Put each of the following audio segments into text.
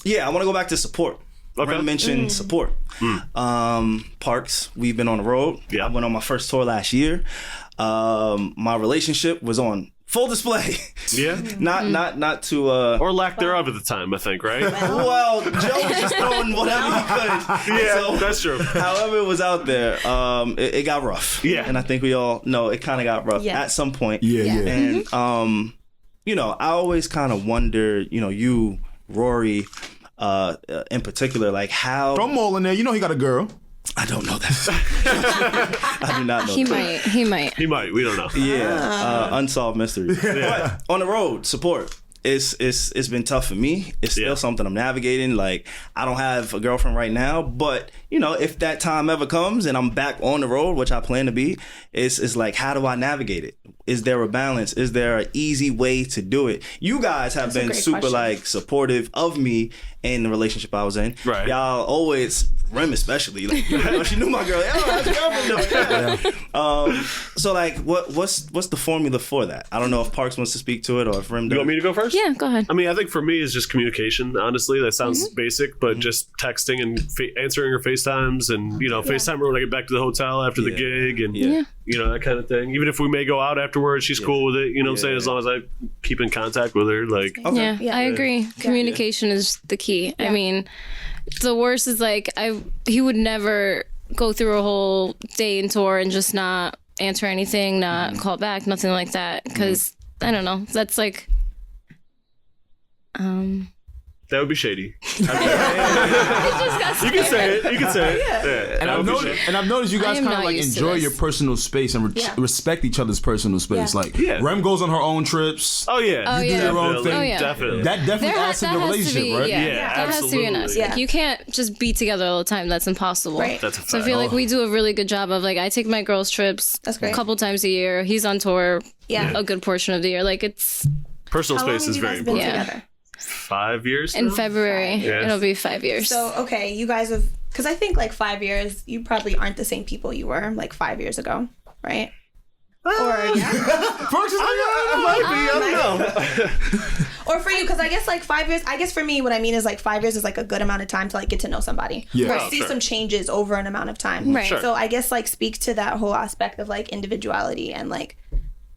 Yeah, I want to go back to support. Okay. Rem mentioned support. Parks, we've been on the road. Yeah. I went on my first tour last year. My relationship was on full display. Yeah. Not to Or lack thereof at the time, I think, right? well, Joe was just throwing whatever he could. Yeah, So, that's true. however it was out there, it got rough. Yeah. And I think we all know it kind of got rough at some point. Yeah. And you know, I always kind of wonder, you know, you, Rory, in particular, like how. Throw Mole in there. You know he got a girl. I don't know that. I do not know. He that. might. He might. We don't know. Yeah, unsolved mystery. But on the road, support. It's been tough for me. It's still something I'm navigating. Like, I don't have a girlfriend right now, but you know, if that time ever comes and I'm back on the road, which I plan to be, it's like, how do I navigate it? Is there a balance? Is there an easy way to do it? You guys have been super question. like supportive of me in the relationship I was in. Right. Y'all always, Rem especially, like, you know, she knew my girl. Like, oh, that's your girlfriend. So like, what's the formula for that? I don't know if Parks wants to speak to it or if Rem does. You want me to go first? Yeah, go ahead. I mean, I think for me, it's just communication. Honestly, that sounds basic, but just texting and answering your FaceTimes and, you know, FaceTime her when I get back to the hotel after the gig and, you know, that kind of thing. Even if we may go out afterwards, she's cool with it. You know what I'm saying? As long as I keep in contact with her. Like, Yeah, I agree. Communication is the key. I mean, the worst is like he would never go through a whole day and tour and just not answer anything, not call back, nothing like that. Because I don't know, that's like that would be shady. You can say it. You can say it. Yeah. And I've noticed you guys am kind of not like used to enjoy this. your personal space and respect each other's personal space. Like Rem goes on her own trips. Oh yeah. You do your own thing. Oh, yeah. Definitely. That definitely adds to the relationship, right? That has to be an us. absolutely. Like, you can't just be together all the time. That's impossible. Right. That's a So I fact. feel like we do a really good job of like, I take my girls trips That's great. a couple times a year. He's on tour a good portion of the year. Like, it's Personal How long space have is you very guys been important. together? 5 years in now? February. Yeah. It'll be 5 years. So, okay, you guys have, because I think like 5 years, you probably aren't the same people you were like 5 years ago, right? Or or for you, because I guess like 5 years, I guess for me, what I mean is like 5 years is like a good amount of time to like get to know somebody. Yeah. Or Oh, see sure. some changes over an amount of time. Right. Sure. So I guess like speak to that whole aspect of like individuality and like,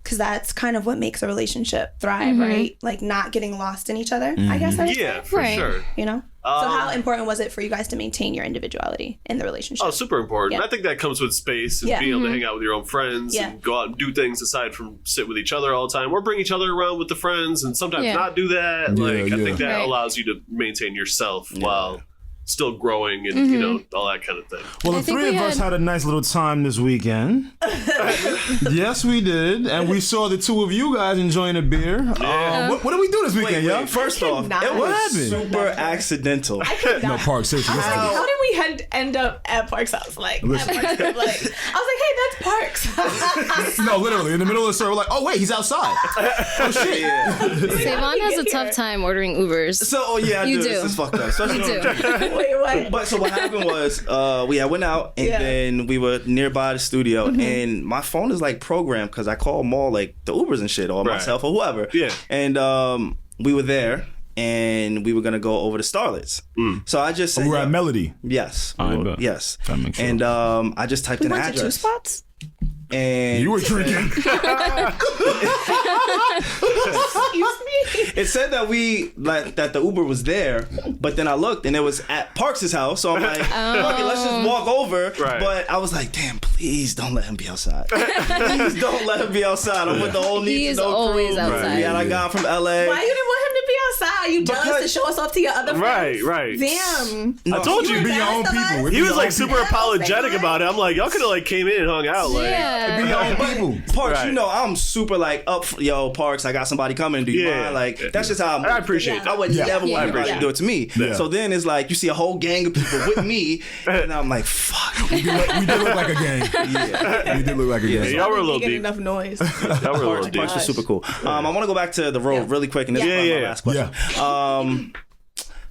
because that's kind of what makes a relationship thrive, right? Like not getting lost in each other, I guess. I would Yeah, say, for Right. sure. you know? So how important was it for you guys to maintain your individuality in the relationship? Oh, super important. Yeah. I think that comes with space and Yeah. being able to hang out with your own friends Yeah. and go out and do things aside from sit with each other all the time or bring each other around with the friends and sometimes not do that. Like, I think that Right. allows you to maintain yourself while still growing and, you know, all that kind of thing. Well, the think three we of us had- had a nice little time this weekend. Yes, we did. And we saw the two of you guys enjoying a beer. What did we do this weekend, y'all? First off, cannot. it What was happened? super accidental. No, Park, seriously. listen to this. How did we end up at Park's house? Like, at Listen. Park's, like I was like, hey, that's Park's. No, literally, in the middle of the story, we're like, oh, wait, he's outside. Oh, shit. Savon has a get tough here? time ordering Ubers. So I You do. do. This is fucked up. Especially You do. Wait, what? But so what happened was we went out and then we were nearby the studio and my phone is like programmed because I call them all like the Ubers and shit or myself or whoever. Yeah. And we were there and we were gonna go over to Starlet's. So I just said, We were at Melody. yes, I we were- bet. yes. That makes sense. And I just typed We in went to 2 address. spots. And You were drinking. Excuse me. it said that that the Uber was there, but then I looked and it was at Parks' house. So I'm like, fuck it, let's just walk over. Right. But I was like, damn, please don't let him be outside. Please don't let him be outside. I'm with the whole He need is to know always crew. outside. We had a guy from LA. Why you didn't want him to be outside? You jealous Because- to show us off to your other friends? Right. Damn. I told you. Be your own people. He was like super apologetic about it. I'm like, y'all could have like came in and hung out. Like, Be Yeah. your own people. Parks, Right. you know, I'm super like yo, Parks, I got somebody coming. Do you Yeah. mind? Like, that's just how I'm. I appreciate that. I would Yeah. never Yeah. want I anybody to appreciate do it to me. Yeah. So then it's like you see a whole gang of people with me, and I'm like, fuck. We did look like a gang. Yeah. We did look like a gang. y'all were a little Making deep. enough noise. Y'all were a little deep. Parks was super cool. I want to go back to the road really quick, and this is Yeah, my yeah. last question.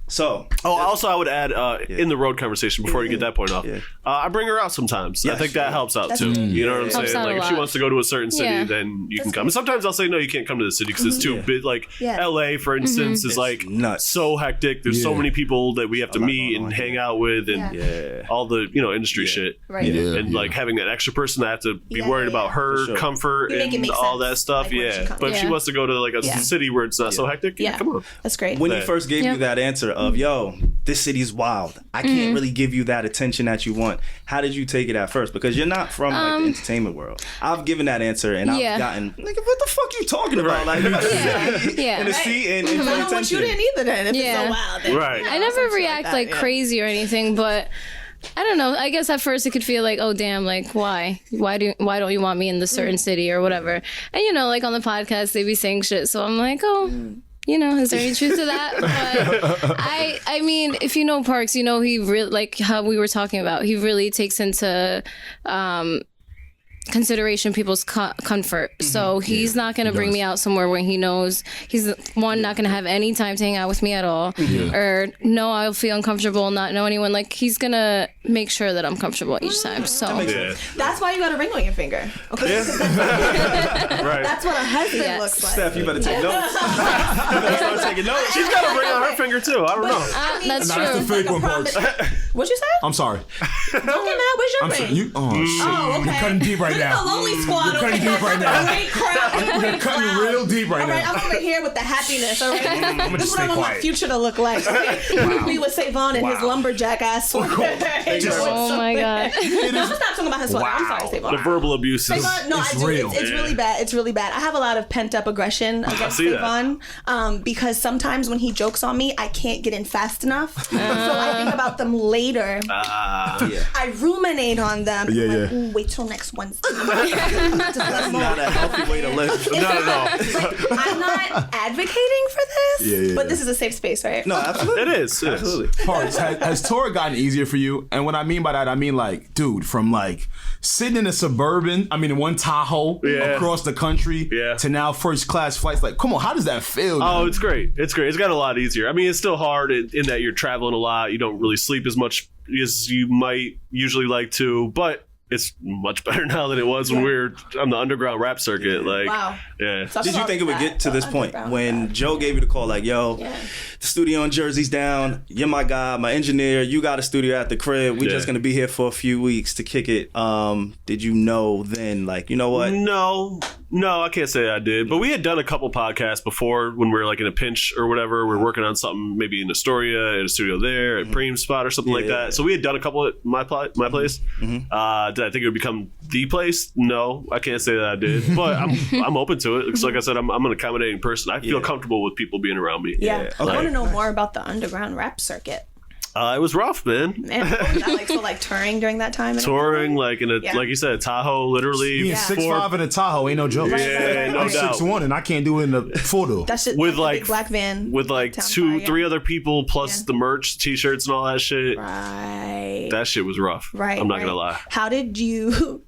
So, also I would add in the road conversation before you get that point off. I bring her out sometimes. I think that helps out too. You know what I'm saying? Like if she wants to go to a certain city, then you can come. And sometimes I'll say no, you can't come to the city because it's too big. Like LA, for instance, is like nuts. So hectic. There's so many people that we have to meet and hang out with, and all the industry shit. Right. And like having an extra person that have to be worried about her comfort and all that stuff. But if she wants to go to like a city where it's not so hectic, come on. That's great. When you first gave you that answer of, yo, this city's wild, I can't really give you that attention that you want, how did you take it at first? Because you're not from like the entertainment world. I've given that answer and I've gotten like, what the fuck you talking about? Like, in a seat and I don't want you to either then if it's so wild. Then, I never react like crazy or anything, but I don't know. I guess at first it could feel like, oh damn, like why don't you want me in this certain city or whatever? And like on the podcast they be saying shit, so I'm like, oh. Is there any truth to that? But I mean, if you know Parks, he really, like how we were talking about, he really takes into consideration people's comfort. So he's not going to bring me out somewhere where he knows he's not going to have any time to hang out with me at all, or I'll feel uncomfortable, not know anyone. Like he's going to make sure that I'm comfortable each time. So that's why you got a ring on your finger. Okay, that's what a husband looks like. Steph, you better take notes. You better start taking notes. She's got a ring on her finger too. I don't know. That's true. That's the fake one, Parks. What'd you say? I'm sorry. Don't get mad. Where's your ring? Oh, okay. You're cutting deep right now. The lonely squad. You're cutting deep right now. You're cutting real deep right now. I'm over here with the happiness. All right, I'm gonna this is just what I stay want my quiet. future to look like. Me with Savon and his lumberjack ass sweater. Oh my god. No, let's not talking about his sweater. I'm sorry, Savon. The verbal abuse is No, it's I do. real. It's really bad. It's really bad. I have a lot of pent up aggression against Savon because sometimes when he jokes on me, I can't get in fast enough. So I think about them later. I ruminate on them. Yeah, I'm like, ooh, wait till next Wednesday. That's not a healthy way to live. not at all. I'm not advocating for this, but this is a safe space, right? No, absolutely. It is. Absolutely. Parks, has tour gotten easier for you? And what I mean by that, I mean like, dude, from like sitting in a Suburban, in one Tahoe across the country to now first class flights. Like, come on, how does that feel? Oh, it's great. It's great. It's got a lot easier. I mean, it's still hard in that you're traveling a lot. You don't really sleep as much as you might usually like to, but it's much better now than it was when we were on the underground rap circuit. Like, Did you think it would get to this point when Joe gave you the call, like, yo, the studio in Jersey's down, you're my guy, my engineer, you got a studio at the crib, we just gonna be here for a few weeks to kick it. Did you know then, like, you know what? No, I can't say I did. But we had done a couple podcasts before when we were like in a pinch or whatever. We're working on something maybe in Astoria, in a studio there, at Preem Spot or something like that. So we had done a couple at my place. Did I think it would become the place? No, I can't say that I did. But I'm open to it. Because like I said, I'm an accommodating person. I feel comfortable with people being around me. I want to know more about the underground rap circuit. It was rough, man. And what was that like touring during that time? Touring, like in a like you said, a Tahoe, literally. Being 6'5" in a Tahoe ain't no joke. Yeah, no I'm doubt. 6'1" and I can't do it in the photo. That shit with like big black van. With like three other people plus the merch, t-shirts and all that shit. Right. That shit was rough. Right. I'm not gonna lie. How did you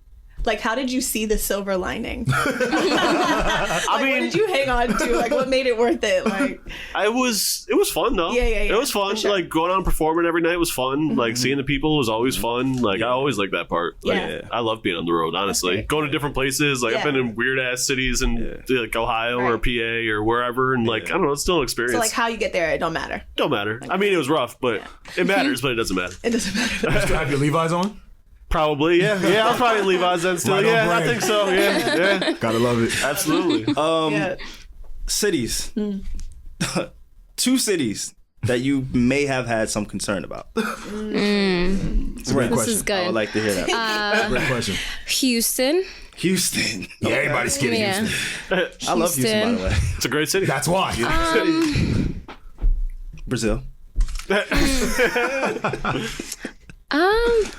see the silver lining? I mean, what did you hang on to? Like, what made it worth it? Like, it was fun though. Yeah. It was fun. Sure. Like going on performing every night was fun. Like seeing the people was always fun. Like I always liked that part. Like I love being on the road. Honestly, going to different places. Like I've been in weird ass cities in like Ohio or PA or wherever, and like I don't know, it's still an experience. So like how you get there, it don't matter. Don't matter. I mean, it was rough, but it matters. But it doesn't matter. It doesn't matter. You still have your Levi's on? Probably, yeah. I'll probably Levi's then still. Right on Yeah, brand. I think so. Yeah. Gotta love it. Absolutely. Cities. 2 cities that you may have had some concern about. It's a great This question. is good. I would like to hear that. Great question. Houston. Houston. Yeah, everybody's scared of Yeah. Houston. I love Houston, by the way. It's a great city. That's why. Brazil.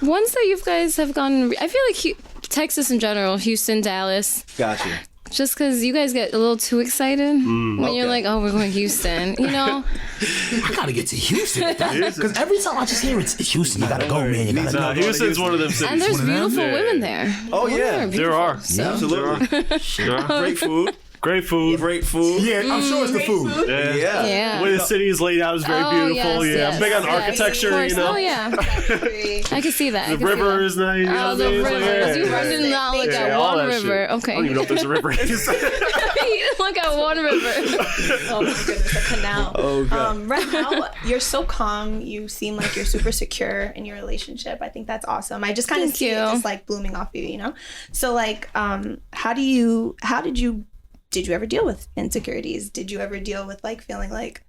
Ones that you guys have gone. I feel like Texas in general, Houston, Dallas. Gotcha. Just because you guys get a little too excited when you're like, oh, we're going to Houston. You know? I gotta get to Houston. Because every time I just hear it's Houston, you gotta go, man. You gotta go. Houston's one of them cities. And there's beautiful women there. Oh, yeah. Women There are. beautiful, so. Absolutely. Great food. Great food. Yeah, I'm sure it's the food. Yeah. The way the city is laid out is very beautiful. I'm big on architecture, you know. Oh, yeah. I can see that. The river is nice. Oh, the rivers. You did not look at one river. Okay. I don't even know if there's a river. You didn't look at one river. Oh, my goodness, a canal. Oh, God. Right now, you're so calm. You seem like you're super secure in your relationship. I think that's awesome. I just kind of see it just like blooming off you, you know? So, like, did you ever deal with insecurities? Did you ever deal with like feeling like,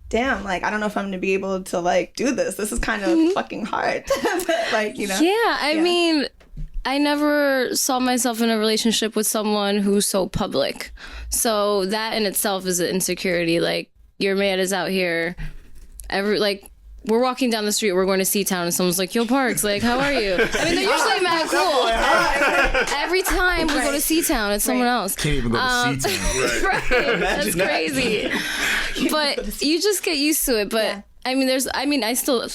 damn, like I don't know if I'm gonna be able to like do this. This is kind of fucking hard. Like, you know? Yeah, I mean, I never saw myself in a relationship with someone who's so public. So that in itself is an insecurity. Like, your man is out here we're walking down the street, we're going to C-Town, and someone's like, yo, Parks, like, how are you? I mean, they're usually mad cool. Every time we go to C-Town, it's someone else. Can't even go to C-Town. Right. That's crazy. But you just get used to it. But, I mean, I still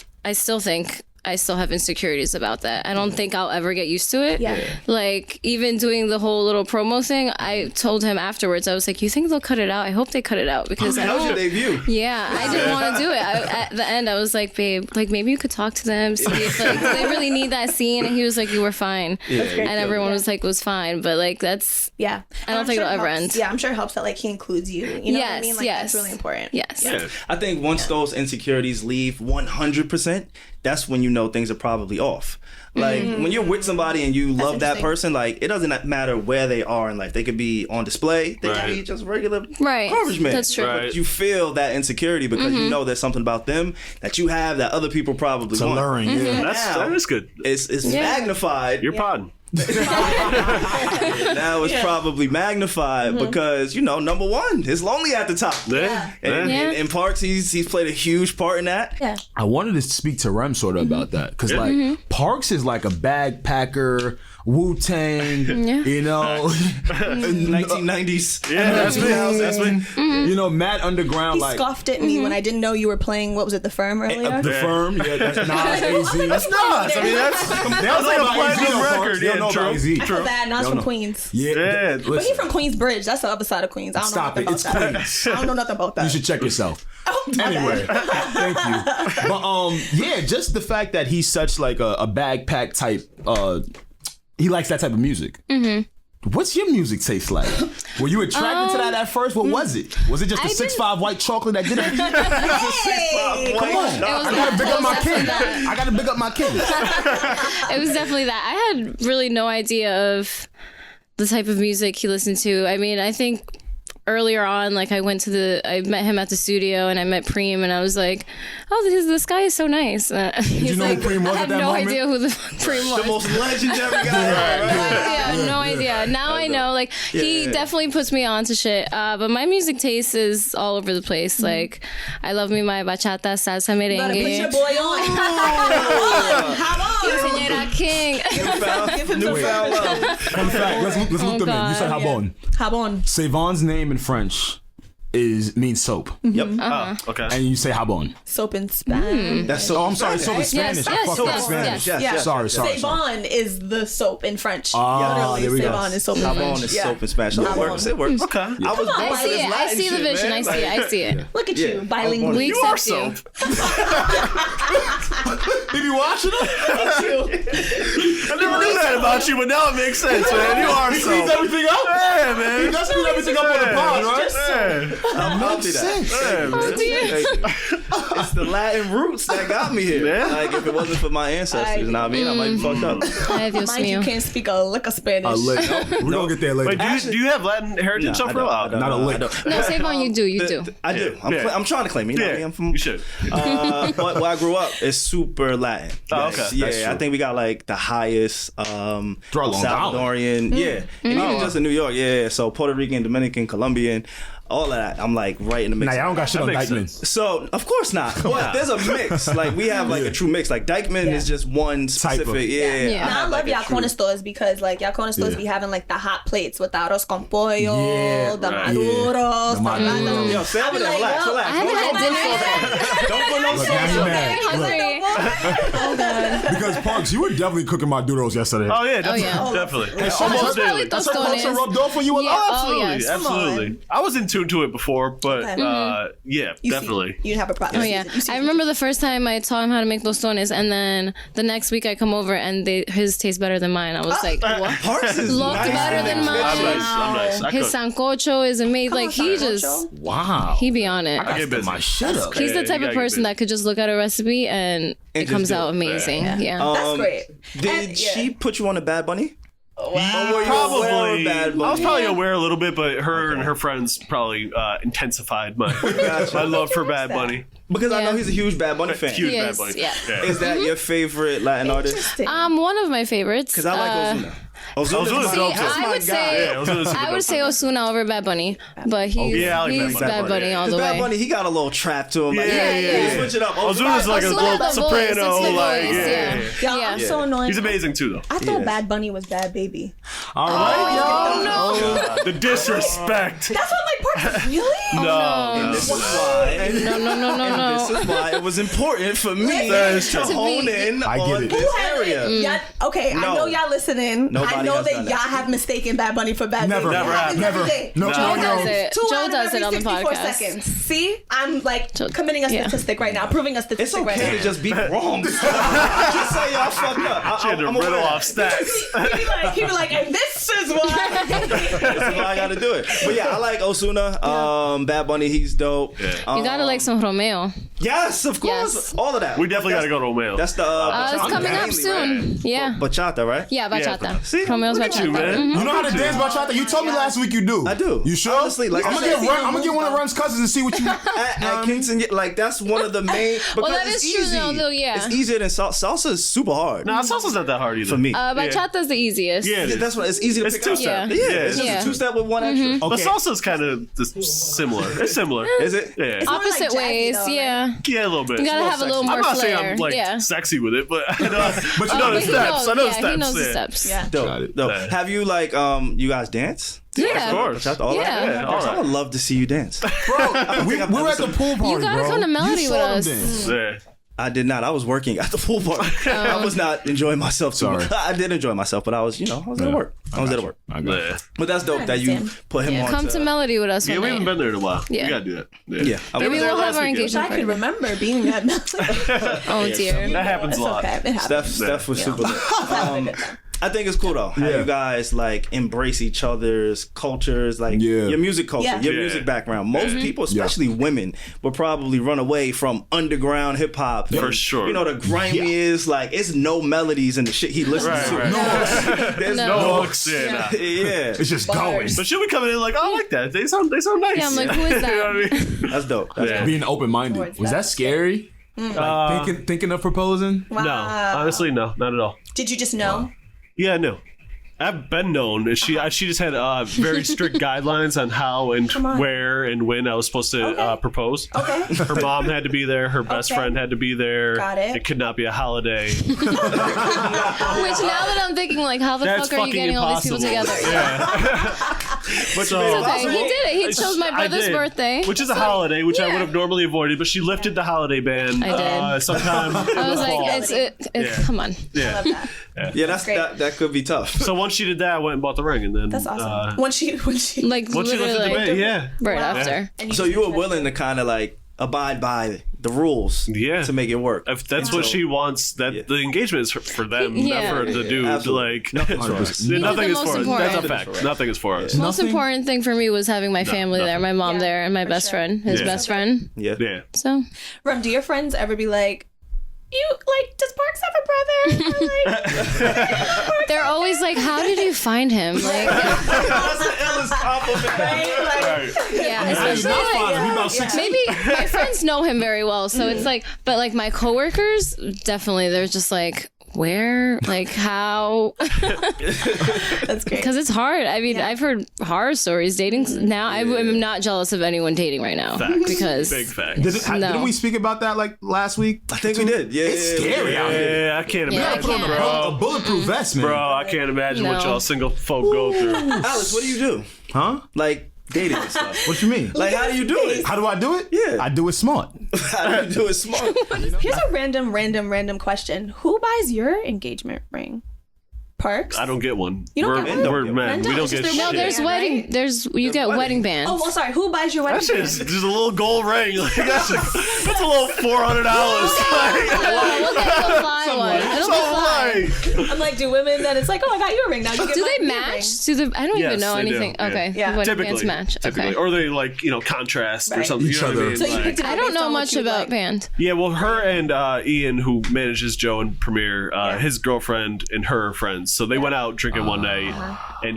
think I still have insecurities about that. I don't think I'll ever get used to it. Yeah. Like, even doing the whole little promo thing, I told him afterwards, I was like, you think they'll cut it out? I hope they cut it out because that was your debut. Yeah, I didn't want to do it. At the end, I was like, babe, like maybe you could talk to them, see if like they really need that scene. And he was like, you were fine. Yeah, and everyone was like, was fine. But like, that's, I don't think it'll ever end. Yeah, I'm sure it helps that like he includes you. You know what I mean? Like, that's really important. Yes. Yeah. I think once those insecurities leave 100%, that's when you know things are probably off. Like when you're with somebody and you love that person, like it doesn't matter where they are in life. They could be on display. They could be just regular garbage men. That's true. But you feel that insecurity because you know there's something about them that you have that other people probably want. Learn, that is good. It's magnified. You're podding. Now it's probably magnified because, you know, number one, it's lonely at the top. And Parks, he's played a huge part in that. Yeah. I wanted to speak to Rem sort of about that because like Parks is like a bagpacker, Wu-Tang, you know, 1990s. Yeah, that's me. You know, Matt Underground. He like scoffed at me when I didn't know you were playing. What was it, The Firm earlier? The Firm, that's Nas, AZ. That's Nas. I mean, that's like a platinum record. They don't know about AZ. I feel bad. Nas from Queens. Yeah. But he's from Queensbridge. That's the other side of Queens. I don't know nothing about that. Queens. I don't know nothing about that. You should check yourself. Anyway, thank you. But just the fact that he's such like a bagpack type. He likes that type of music. What's your music taste like? Were you attracted to that at first? What was it? Was it just the 6'5" white chocolate that did it for you? Hey, come on. I gotta big up my kid. I gotta big up my kid. It was definitely that. I had really no idea of the type of music he listened to. I mean, I think earlier on, like I met him at the studio and I met Preem and I was like, oh, this guy is so nice. Did you know who Preem was at that moment? I had no idea who the fuck Preem was. The most legendary guy. No idea. Now I know. Like he definitely puts me on to shit. But my music taste is all over the place. Like I love me my bachata, salsa, merengue. Gotta put your boy on. Señora King. Newfound love. Fun fact, let's look them in. You said Habon. Habon. Savon's name in French means soap. Yep. Okay. And you say Habon. Soap in Spanish. That's soap. Oh, I'm sorry, soap in Spanish. I fucked up Spanish. Yes. Sorry. Savon is the soap in French. There we go. Savon is soap in Habon French. is soap in Spanish. It works. Okay. I was born I see it. I see the vision. I see it. Look at you, bilingual. We You are accept soap. Did you watch it? I never knew that about you, but now it makes sense, man. You are He soap. cleans everything up? Yeah, man. He does clean everything up on the pod, right? Yeah. I'm not Makes sense. It's the Latin roots that got me here. Yeah. Like if it wasn't for my ancestors, you know what I mean? I might be fucked up. Ay, Dios Mind you mío. can't speak a lick of Spanish. We're gonna get there later. Wait, do you have Latin heritage Nah, up for a while? Not a lick. No, Savon, you do. I do. I'm trying to claim it. You know what I mean? I'm from. You should. But where I grew up is super Latin. Oh, okay. Yeah, That's true. I think we got like the highest Salvadorian. Yeah. And even just in New York, so Puerto Rican, Dominican, Colombian, all of that. I'm like right in the mix. Nah, y'all don't got shit on makes Dykeman. So of course not. But there's a mix. Like we have like a true mix. Like Dykeman is just one specific. I love like y'all corner stores because like y'all corner stores be having like the hot plates with the arroz con pollo, the maduros, the Yo, Sam, relax. I haven't had dinner yet. Don't put no Look, sauce now he on mad. that. Look, Oh God. Because Parks, you were definitely cooking my doodles yesterday. Oh yeah, definitely. Almost daily. That's her culture rubbed off on you a lot. Absolutely, absolutely. I was in tune to it before, but definitely. You'd have a problem. Oh yeah, I remember the first time I taught him how to make tostones, and then the next week I come over and his taste better than mine. I was like, what? Parks is Looked nice better than mine. I'm nice. His sancocho is amazing. Like he just, Wow. he be on it. I get my shit up. He's the type of person that could just look at a recipe and it comes out amazing. Yeah. That's great. Did she put you on a Bad Bunny? Wow. Probably. I was probably aware a little bit, but her and her friends probably intensified my love for Bad Bunny. Because I know he's a huge Bad Bunny fan. Huge Bad Bunny. Yeah. Is that your favorite Latin artist? One of my favorites. Because I like Ozuna. Ozuna's dope. I would say Ozuna over Bad Bunny, but he's Bad Bunny all the way. Bad Bunny, he got a little trap to him. Yeah. Switch it up. Ozuna's like a little soprano. I'm so annoying. He's amazing too, though. I thought Bad Bunny was Bad Baby. All right, no. The disrespect. That's what my part. Really? No. This is why. No. This is why it was important for me to hone in on this area. Okay, I know y'all listening. I know that y'all have mistaken Bad Bunny for Bad Baby. Never. No. Joe does it on the podcast. Seconds. See, I'm like committing a statistic right now, proving a statistic right now. It's okay to just be wrong. Just say y'all fucked up. She had to riddle off stats. He'd be like, and this is why. This is why I gotta do it. But yeah, I like Ozuna. Bad Bunny, he's dope. You gotta like some Romeo. Yes, of course. Yes. All of that. We definitely gotta go to Romeo. That's the it's coming up soon. Right? Yeah. Bachata, right? Yeah, bachata. See, Romeo's look at bachata. you, man. You know how to dance bachata? You told me last week you do. I do. You sure? Honestly, like I'm gonna get one of Rem's cousins and see what you. At Kingston, like that's one of the main. Well, that it's is true, easy. though. Yeah, it's easier than salsa. Salsa is super hard. Nah, salsa's not that hard either for me. Bachata's the easiest. Yeah, that's what it's easy to pick up. Yeah, it's just a two-step with one extra. But salsa's kind of similar. It's similar. Is it? Yeah. Opposite ways. Yeah. Yeah, a little bit. You gotta have a little more flair. I'm not saying I'm like sexy with it, but I know. But you know the steps. I know the steps. He knows the steps. Yeah. Dope. Have you like you guys dance? Yeah, of course. I would love to see you dance, bro. We were at the pool party. You gotta come to Melody with us. Yeah. I did not. I was working at the pool party. I was not enjoying myself too much. I did enjoy myself, but I was at work. I was at work. But that's dope that you put him on. Come to Melody with us. Yeah, we haven't been there in a while. Yeah. We gotta do that. Yeah. Maybe we'll have our engagement. I can remember being at Melody. Oh dear. That happens a lot. Steph was super lit. I think it's cool though how you guys like embrace each other's cultures, like your music culture, your music background. Most people, especially women, will probably run away from underground hip hop. For sure. You know, the grimy is like it's no melodies in the shit he listens to. Right. There's no hooks. Yeah. It's just going. But she'll be coming in like, oh, I like that. They sound nice. Yeah, I'm like, who is that? You know what I mean? That's dope. Being open-minded. Was that scary? Like thinking of proposing? Wow. No, honestly, no, not at all. Did you just know? Yeah, no. I've been known. She just had very strict guidelines on how and where and when I was supposed to propose. Okay. Her mom had to be there. Her best friend had to be there. Got it. It could not be a holiday. Which now that I'm thinking, like, how the fuck are you getting all these people together? Yeah. It's okay. He did it. He chose my brother's birthday. Which is a holiday, which I would have normally avoided, but she lifted the holiday ban. I did. Sometime I was like, it's come on. Yeah. Yeah, that could be tough. So once she did that, I went and bought the ring, and then that's awesome. When she like once she lifted the ban, right after. So you were willing to kind of like abide by the rules, to make it work. If that's what she wants, that the engagement is for them, not for the dude. Absolutely. Like nothing is for us. That's a fact. Nothing is for us. Most important thing for me was having my family there, my mom there, and my best friend, his best friend. Yeah. So, Rem, do your friends ever be like, you like, does Parks have a brother? Like, they're always like, how did you find him? Like, that's the illest compliment. Right? Yeah, especially maybe my friends know him very well, so it's like, but like my coworkers, definitely, they're just like, where, like, how? That's great. Because it's hard. I mean, I've heard horror stories dating. Now I'm not jealous of anyone dating right now. Facts. Because big facts. Didn't we speak about that like last week? I think we did. Yeah, it's scary out here. Yeah, I can't imagine. Put on a bulletproof vest, man. Bro, I can't imagine what y'all single folk go through. Alex, what do you do? Huh? Like, dating and stuff. What you mean? Like, how do you do it? How do I do it? Yeah. I do it smart. How do you do it smart? Here's a random question. Who buys your engagement ring? Parks? I don't get one. You don't get one? We're men. We don't It's get just shit. their No, there's wedding. right? There's you get wedding bands. Oh, well, sorry. Who buys your wedding That shit band? is just a little gold ring. Like, that's a little $400. We'll get the fly one. It'll be fly. I'm like, do women then it's like, oh, I got your ring now. You get Do my they ring. match? Do the I don't Yes, even know they do. anything. Yeah. Okay, Yeah. the wedding bands Typically, match. typically, Okay. or they like contrast or Right. something. Each You know what I other. mean? So you Like- picked it I don't based know on what much you about like. band. Yeah, well, her and Ian, who manages Joe and Premiere, his girlfriend and her are friends. So they went out drinking one night, and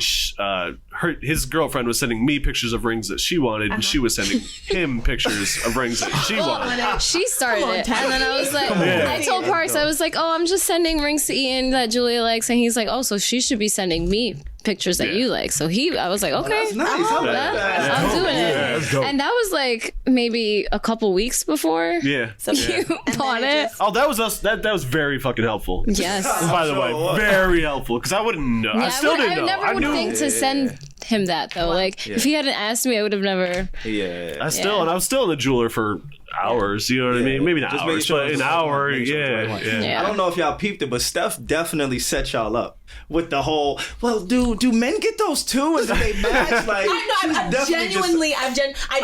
his girlfriend was sending me pictures of rings that she wanted, and she was sending him pictures of rings that she wanted. She started Come on, it, Ted. and then I was like, on. I told Parks, I was like, oh, I'm just sending rings to Ian that Julia likes, and he's like, oh, so she should be sending me pictures that you like. So I was like, okay, That's nice. I like that. I'm doing Yeah, it. that's dope. And that was like maybe a couple weeks before Yeah. you bought it. Oh, that was us. That was very fucking helpful. Yes. By the Sure way, was. very helpful because I wouldn't know. Yeah, I still didn't know. I never I would knew. think to send him that though. Like if he hadn't asked me, I would have never. Yeah. I was still in the jeweler for hours. You know what I mean? Maybe not Just making hours, sure but it's an the right hour. one. Make sure it's the right Yeah, one. yeah. Yeah. I don't know if y'all peeped it, but Steph definitely set y'all up with the whole, well, do men get those too? And do they match? Like, I'm genuinely, I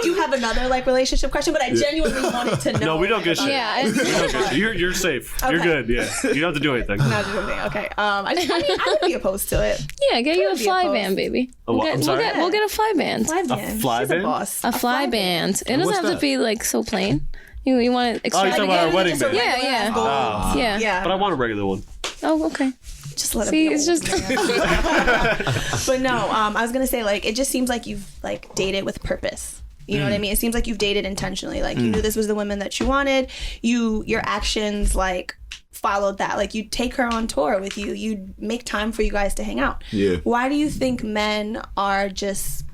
do have another like relationship question, but I genuinely wanted to know. No, we don't get shit. Yeah. We don't get shit. You're safe. You're Okay. good. Yeah, you don't have to do anything. Not doing anything. Okay. I would be opposed to it. Yeah, get you a Could be fly opposed. band, baby. what? We'll I'm get, sorry? we'll get a fly band. Fly band. fly She's band? a boss. A fly band. It doesn't What's have to that? be like so plain. You want to Oh, you're talking about our wedding band. Yeah, yeah. Yeah. Yeah. But I want a regular one. Oh, okay. just let See, him it's know. just But no, I was gonna say like it just seems like you've like dated with purpose. You know what I mean? It seems like you've dated intentionally. Like you knew this was the woman that you wanted. Your actions like followed that. Like you take her on tour with you. You make time for you guys to hang out. Yeah. Why do you think men are just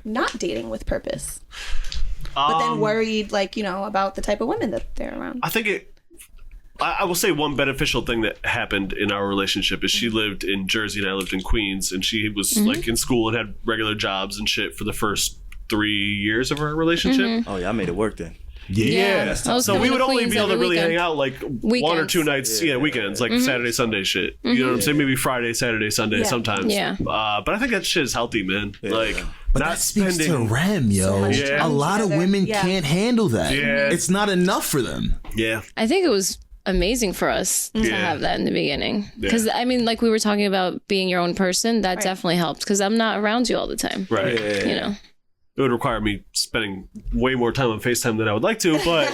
not dating with purpose? But then worried like, about the type of women that they're around. I think I will say one beneficial thing that happened in our relationship is she lived in Jersey and I lived in Queens, and she was like in school and had regular jobs and shit for the first 3 years of our relationship. Oh yeah, I made it work then. yeah. that's I was So we coming would to only Queens be able to every really weekend. hang out like 1 or Weekends. 2 nights, weekends, like Saturday, Sunday shit. You know what I'm saying? Maybe Friday, Saturday, Sunday sometimes. Yeah. But I think that shit is healthy, man. Like, But not that speaks spending. to REM, yo. much Yeah. A lot of together. women Yeah. can't handle that. Yeah. It's not enough for them. Yeah. I think it was amazing for us to Yeah. have that in the beginning. Because, I mean, like we were talking about being your own person, that definitely helped because I'm not around you all the time. Right. You know? It would require me spending way more time on FaceTime than I would like to, but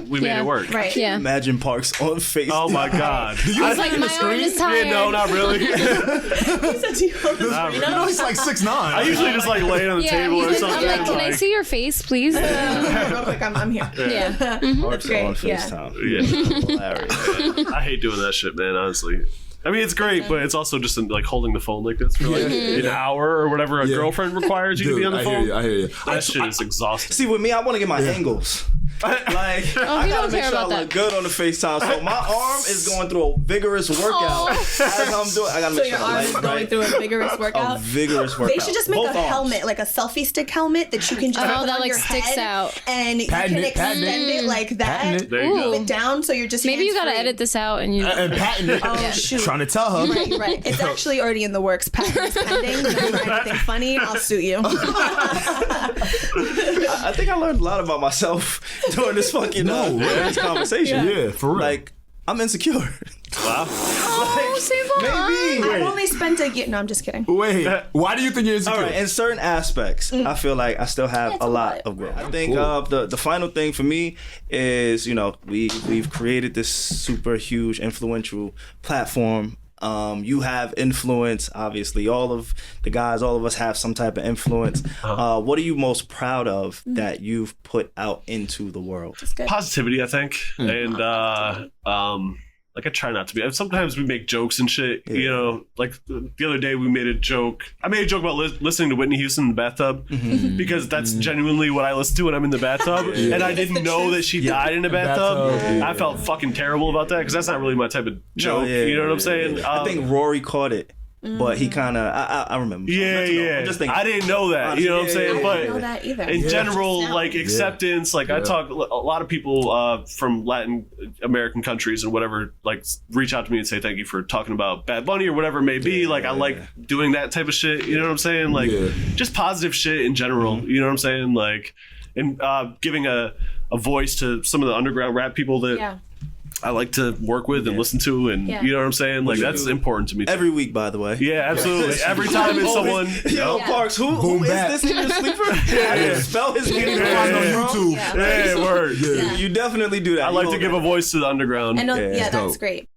we made it work. Right. Yeah. Imagine Parks on Facebook. Oh my god. It's like my arm is tired. Yeah, no, not really. He said to you, Not really. You know, he's like 6'9". I usually just like lay it on the table or he's something. I'm like, can I see your face, please? real quick, I'm here. Yeah. Parks Great, on yeah. FaceTime. Yeah. Hilarious. I hate doing that shit, man, honestly. I mean, it's great, but it's also just like holding the phone like this for like an hour or whatever a girlfriend requires you to be on the I phone. hear you. That shit is exhausting. See, with me, I want to get my angles. Like, I you gotta don't make care sure I about look that. good on the FaceTime. So my arm is going through a vigorous workout as I'm doing. I gotta So make your sure I arm is light going right. through a vigorous A workout. vigorous workout. They should just make Both a arms. helmet, like a selfie stick helmet that you can just Oh, put that, on like, your sticks head out. and you Patent can it, patent extend it. it like that. Patent it. There you Move go. it down so you're just Maybe you got to hands-free. edit this out and you. And patent it. Oh, shoot. Trying to tell her. Right. It's actually already in the works. Patent is pending. Don't try anything funny. I'll suit you. I think I learned a lot about myself during this fucking this conversation. Yeah, for real. Like, I'm insecure. Wow. Oh, save Maybe. I've only spent a year. No, I'm just kidding. Wait, why do you think you're insecure? All right, in certain aspects, I feel like I still have a lot of growth. I think the final thing for me is, we've created this super huge influential platform. You have influence, obviously. All of the guys, all of us have some type of influence. What are you most proud of that you've put out into the world? Positivity, I think. And like I try not to be. Sometimes we make jokes and shit. Like the other day we made a joke. I made a joke about listening to Whitney Houston in the bathtub because that's genuinely what I listen to when I'm in the bathtub. And I didn't know that she died in the bathtub. I felt fucking terrible about that because that's not really my type of joke. You know what I'm saying? I think Rory caught it. But he kind of, I remember. I'm just thinking. I didn't know that. You know what I'm saying? I didn't know that either. In general, like acceptance, like I talk, a lot of people from Latin American countries and whatever, like reach out to me and say thank you for talking about Bad Bunny or whatever it may be. Like I like doing that type of shit. You know what I'm saying? Like just positive shit in general. You know what I'm saying? Like, and giving a voice to some of the underground rap people that I like to work with and listen to, and you know what I'm saying? Like that's important to me. Every week, by the way. Yeah, absolutely. Every time it's someone. Parks, who is this nigga sleeper? I didn't spell his name on YouTube. Yeah, word. You definitely do that. I like to give a voice to the underground. And that's great.